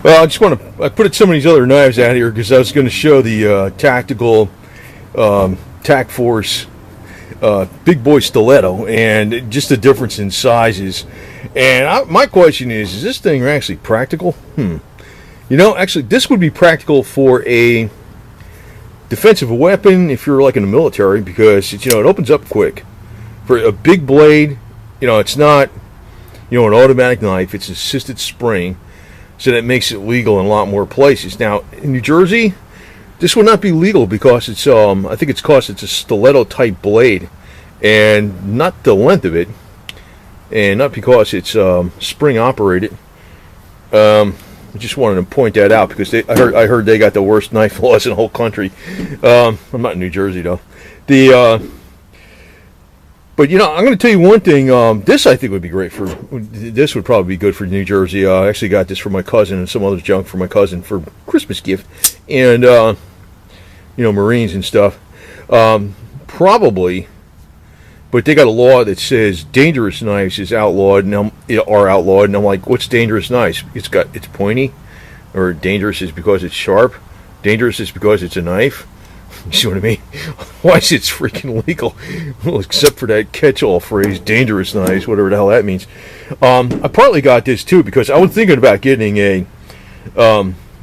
Well, I put some of these other knives out here because I was going to show the tactical TAC-Force Big Boy Stiletto, and just the difference in sizes. And my question is this thing actually practical? You know, actually, this would be practical for a defensive weapon if you're like in the military, because it opens up quick. For a big blade, it's not an automatic knife; it's assisted spring. So that makes it legal in a lot more places. Now, in New Jersey, this would not be legal because it's I think it's a stiletto type blade, and not the length of it, and not because it's spring operated. I just wanted to point that out because I heard they got the worst knife laws in the whole country. I'm not in New Jersey though. But I'm going to tell you one thing. This I think would be great for. This would probably be good for New Jersey. I actually got this for my cousin and some other junk for my cousin for Christmas gift, and Marines and stuff. Probably, but they got a law that says dangerous knives is outlawed, and are outlawed. And I'm like, what's dangerous knives? It's pointy, or dangerous is because it's sharp. Dangerous is because it's a knife. You see what I mean? Why is it freaking legal? Well, except for that catch-all phrase, dangerous knives, whatever the hell that means. I partly got this too because I was thinking about getting a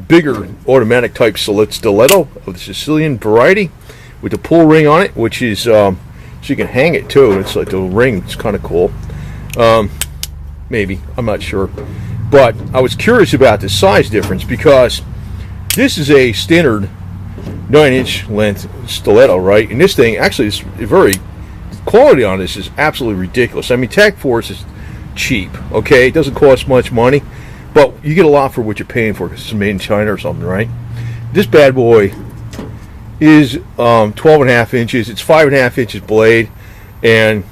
bigger automatic type stiletto of the Sicilian variety with the pull ring on it, which is so you can hang it too. It's like the ring. It's kind of cool. Maybe, I'm not sure, but I was curious about the size difference because this is a standard 9-inch length stiletto, right? And this thing actually is the quality on this is absolutely ridiculous. I mean, TAC-Force is cheap, okay? It doesn't cost much money, but you get a lot for what you're paying for because it's made in China or something, right? This bad boy is 12.5 inches. It's 5.5 inches blade and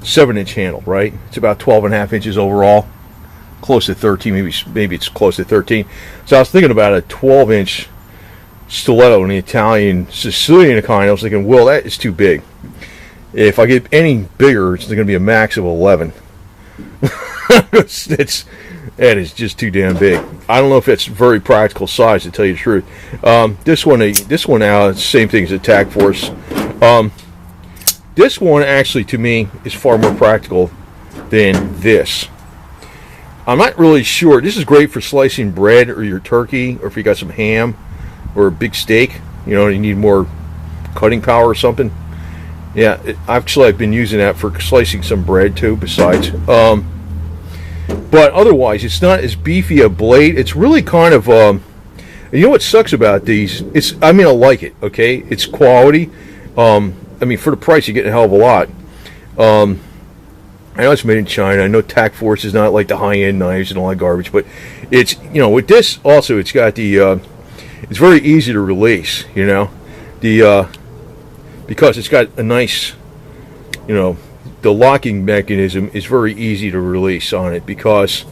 7-inch handle, right? It's about 12.5 inches overall, close to 13. Maybe it's close to 13. So I was thinking about a 12-inch stiletto in the Italian Sicilian kind. I was thinking, well, that is too big. If I get any bigger, it's going to be a max of 11. That is just too damn big. I don't know if it's very practical size, to tell you the truth. This one now, it's the same thing as a TAC-Force. This one actually, to me, is far more practical than this. I'm not really sure. This is great for slicing bread or your turkey, or if you got some ham or a big steak, you need more cutting power or something. Yeah, I've been using that for slicing some bread too, besides. But otherwise, it's not as beefy a blade. It's really kind of, you know what sucks about these? I like it, okay? It's quality. For the price, you get a hell of a lot. I know it's made in China. I know TAC-Force is not like the high-end knives and all that garbage, but it's, with this also, it's got the, it's very easy to release, because it's got a nice, the locking mechanism is very easy to release on it because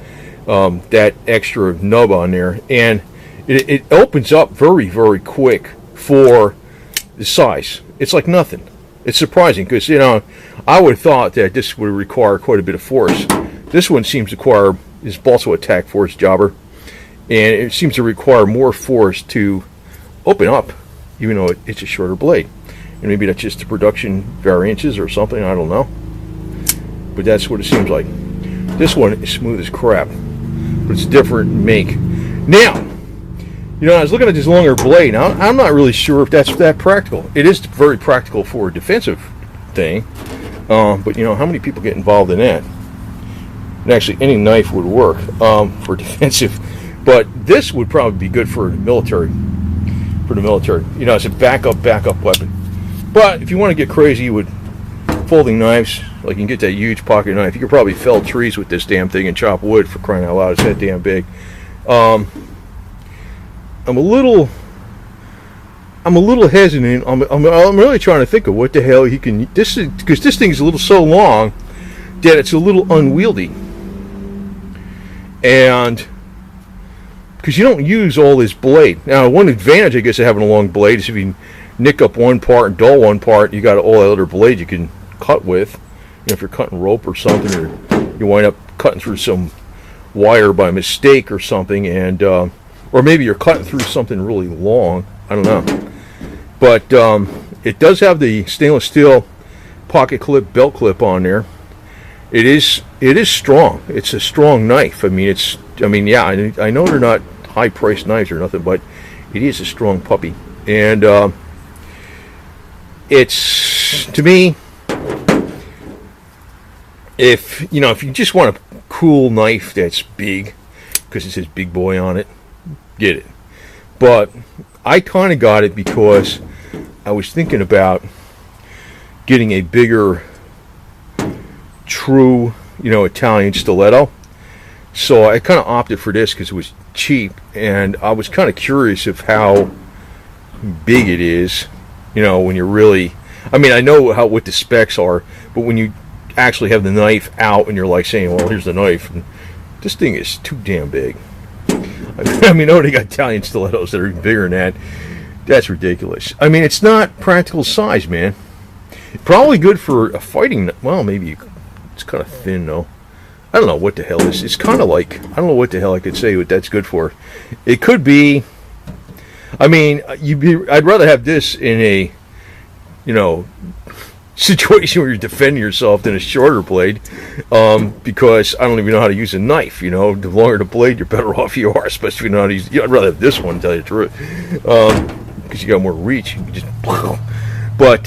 that extra nub on there, and it opens up very, very quick for the size. It's like nothing. It's surprising because, I would have thought that this would require quite a bit of force. This one seems to require, is also a TAC-Force jobber, and it seems to require more force to open up, even though it's a shorter blade. And maybe that's just the production variances or something, I don't know. But that's what it seems like. This one is smooth as crap, but it's a different make. Now, I was looking at this longer blade. Now, I'm not really sure if that's that practical. It is very practical for a defensive thing, but how many people get involved in that? And actually, any knife would work for defensive. But this would probably be good for the military. It's a backup weapon. But if you want to get crazy with folding knives, like you can get that huge pocket knife, you could probably fell trees with this damn thing and chop wood, for crying out loud. It's that damn big. I'm a little hesitant. I'm really trying to think of what the hell he can. Because this thing is a little so long that it's a little unwieldy, and because you don't use all this blade. Now, one advantage, I guess, of having a long blade is if you nick up one part and dull one part, you got all that other blade you can cut with. If you're cutting rope or something, or you wind up cutting through some wire by mistake or something, and or maybe you're cutting through something really long. I don't know. But it does have the stainless steel pocket clip, belt clip on there. It is strong. It's a strong knife. I mean, yeah, I know they're not high-priced knives or nothing, but it is a strong puppy. And it's, to me, if you just want a cool knife that's big, because it says Big Boy on it, get it. But I kind of got it because I was thinking about getting a bigger, true, Italian stiletto. So I kind of opted for this because it was cheap, and I was kind of curious of how big it is, when you're really, I mean, I know what the specs are, but when you actually have the knife out and you're like saying, well, here's the knife, and this thing is too damn big. I mean, they got Italian stilettos that are even bigger than that. That's ridiculous. I mean, it's not practical size, man. Probably good for a fighting, well, maybe it's kind of thin, though. I don't know what the hell this is. It's kind of like, I don't know what the hell I could say what that's good for. It could be, I mean, I'd rather have this in a, situation where you're defending yourself than a shorter blade, because I don't even know how to use a knife. The longer the blade, you're better off you are, especially if you know how to use. I'd rather have this one, to tell you the truth, because you got more reach. You can just, but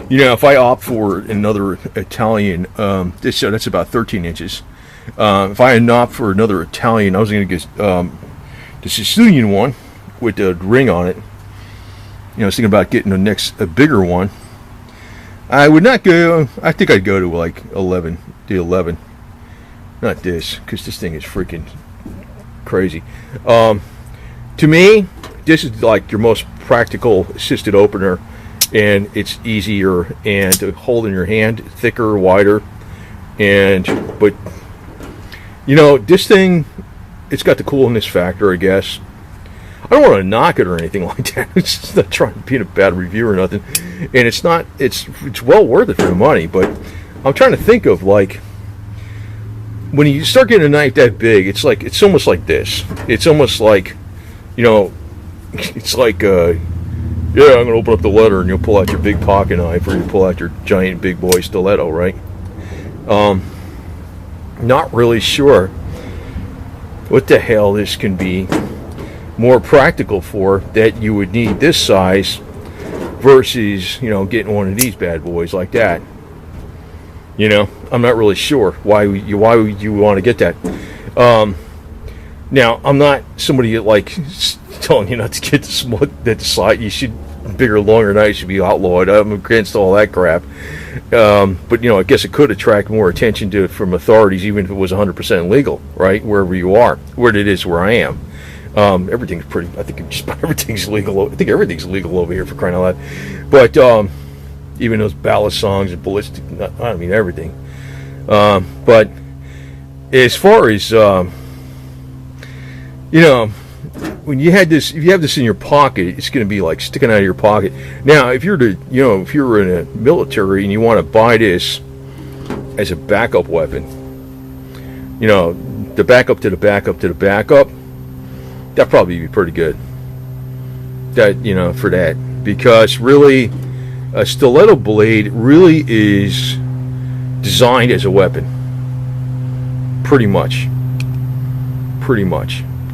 if I opt for another Italian, that's about 13 inches. If I opt for another Italian, I was going to get the Sicilian one with the ring on it. I was thinking about getting a bigger one. I would not go, I think I'd go to like 11, the 11. Not this, because this thing is freaking crazy. To me, this is like your most practical assisted opener, and it's easier and to hold in your hand, thicker, wider, but this thing, it's got the coolness factor, I guess. I don't want to knock it or anything like that. It's just not trying to be a bad review or nothing. And it's not, it's well worth it for the money, but I'm trying to think of, like, when you start getting a knife that big, it's almost like this. It's almost like, it's like, yeah, I'm going to open up the letter and you'll pull out your big pocket knife, or you pull out your giant Big Boy Stiletto, right? Not really sure what the hell this can be more practical for, that you would need this size versus, getting one of these bad boys like that. I'm not really sure why would you want to get that. Now, I'm not somebody that, like, telling you not to get the side. You should, bigger, longer knives should be outlawed. I'm against all that crap. But I guess it could attract more attention from authorities, even if it was 100% legal, right? Wherever you are, where it is, where I am. Everything's pretty, I think just about everything's legal. I think everything's legal over here, for crying out loud. But even those ballad songs and ballistic, I mean everything. But as far as when you had this, if you have this in your pocket, it's going to be like sticking out of your pocket. Now, if you're if you're in a military and you want to buy this as a backup weapon, the backup to the backup to the backup, that'd probably be pretty good. That, for that, because really, a stiletto blade really is designed as a weapon. Pretty much.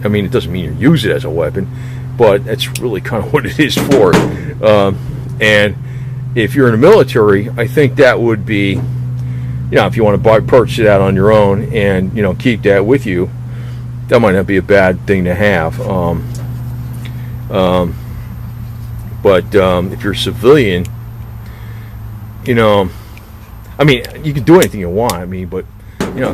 I mean, it doesn't mean you use it as a weapon, but that's really kind of what it is for. And if you're in the military, I think that would be, if you want to purchase it out on your own and, keep that with you, that might not be a bad thing to have. But if you're a civilian, I mean, you can do anything you want. I mean, but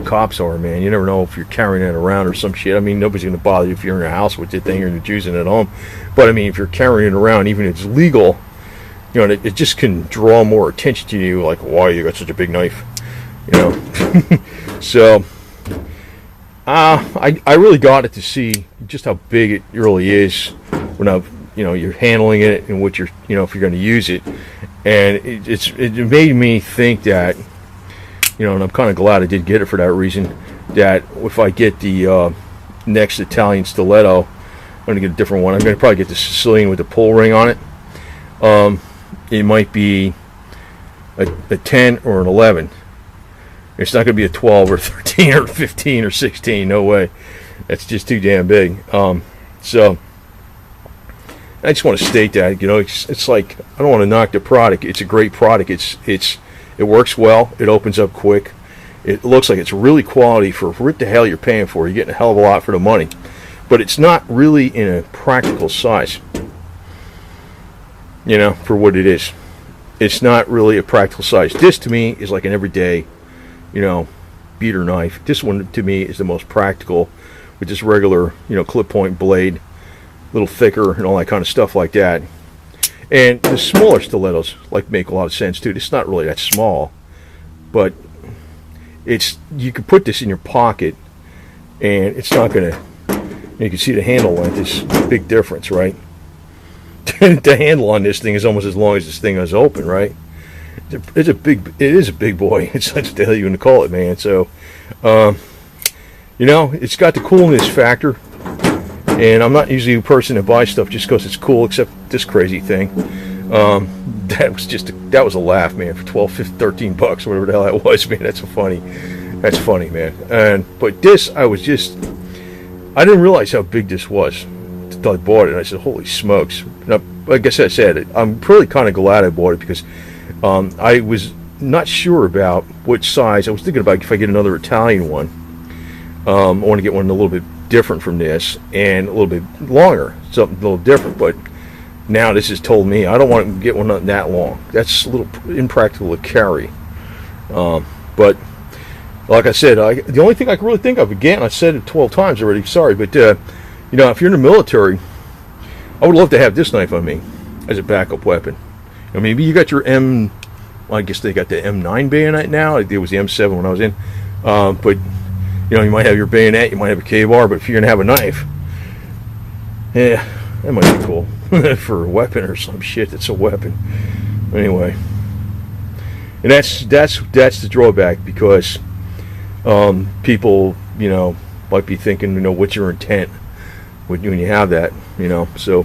cops are, man. You never know if you're carrying it around or some shit. I mean, nobody's going to bother you if you're in your house with the thing or you're using it at home. But I mean, if you're carrying it around, even if it's legal, it just can draw more attention to you. Like, why you got such a big knife? So. I really got it to see just how big it really is when you're handling it and what you're, if you're going to use it. And it made me think that, and I'm kind of glad I did get it for that reason, that if I get the next Italian stiletto, I'm going to get a different one. I'm going to probably get the Sicilian with the pull ring on it. It might be a 10 or an 11. It's not going to be a 12 or 13 or 15 or 16. No way. That's just too damn big. So I just want to state that, you know, it's like, I don't want to knock the product. It's a great product. It works well. It opens up quick. It looks like it's really quality for what the hell you're paying for. You're getting a hell of a lot for the money. But it's not really in a practical size, you know, for what it is. It's not really a practical size. This to me is like an everyday, you know, beater knife. This one to me is the most practical, with this regular, you know, clip point blade, a little thicker and all that kind of stuff like that. And the smaller stilettos like make a lot of sense too. It's not really that small, but you can put this in your pocket and it's not gonna, you can see the handle length is a big difference, right? The handle on this thing is almost as long as this thing is open, right? It is a big boy. It's what the hell you gonna call it, man. So you know, it's got the coolness factor, and I'm not usually a person that buys stuff just because it's cool, except this crazy thing. That was a laugh, man, for 12, 15, 13 bucks, whatever the hell that was, man. That's funny, man. But this, I didn't realize how big this was until I bought it, and I said, holy smokes. Now, like I said, I'm really kind of glad I bought it, because I was not sure about which size. I was thinking about if I get another Italian one. I want to get one a little bit different from this and a little bit longer, something a little different. But now this has told me I don't want to get one that long. That's a little impractical to carry. But like I said, the only thing I can really think of, again, I said it 12 times already, sorry, but you know, if you're in the military, I would love to have this knife on me as a backup weapon. You know, maybe you got your I guess they got the M9 bayonet now. It was the M7 when I was in. But you know, you might have your bayonet, you might have a K-bar, but if you're gonna have a knife, yeah, that might be cool for a weapon or some shit that's a weapon. Anyway, and that's the drawback, because people, you know, might be thinking, you know, what's your intent when you have that, you know. So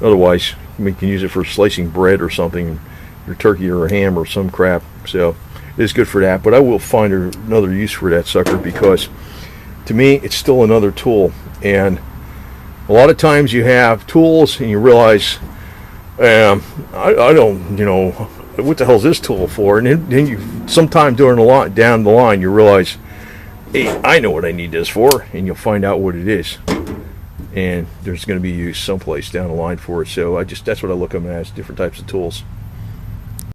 otherwise, you can use it for slicing bread or something, or turkey or a ham or some crap. So it's good for that, but I will find another use for that sucker, because to me it's still another tool. And a lot of times you have tools and you realize, I don't, you know, what the hell is this tool for? And then you, sometime down the line, you realize, hey, I know what I need this for, and you'll find out what it is. And there's going to be use someplace down the line for it. So that's what I look at them as, different types of tools.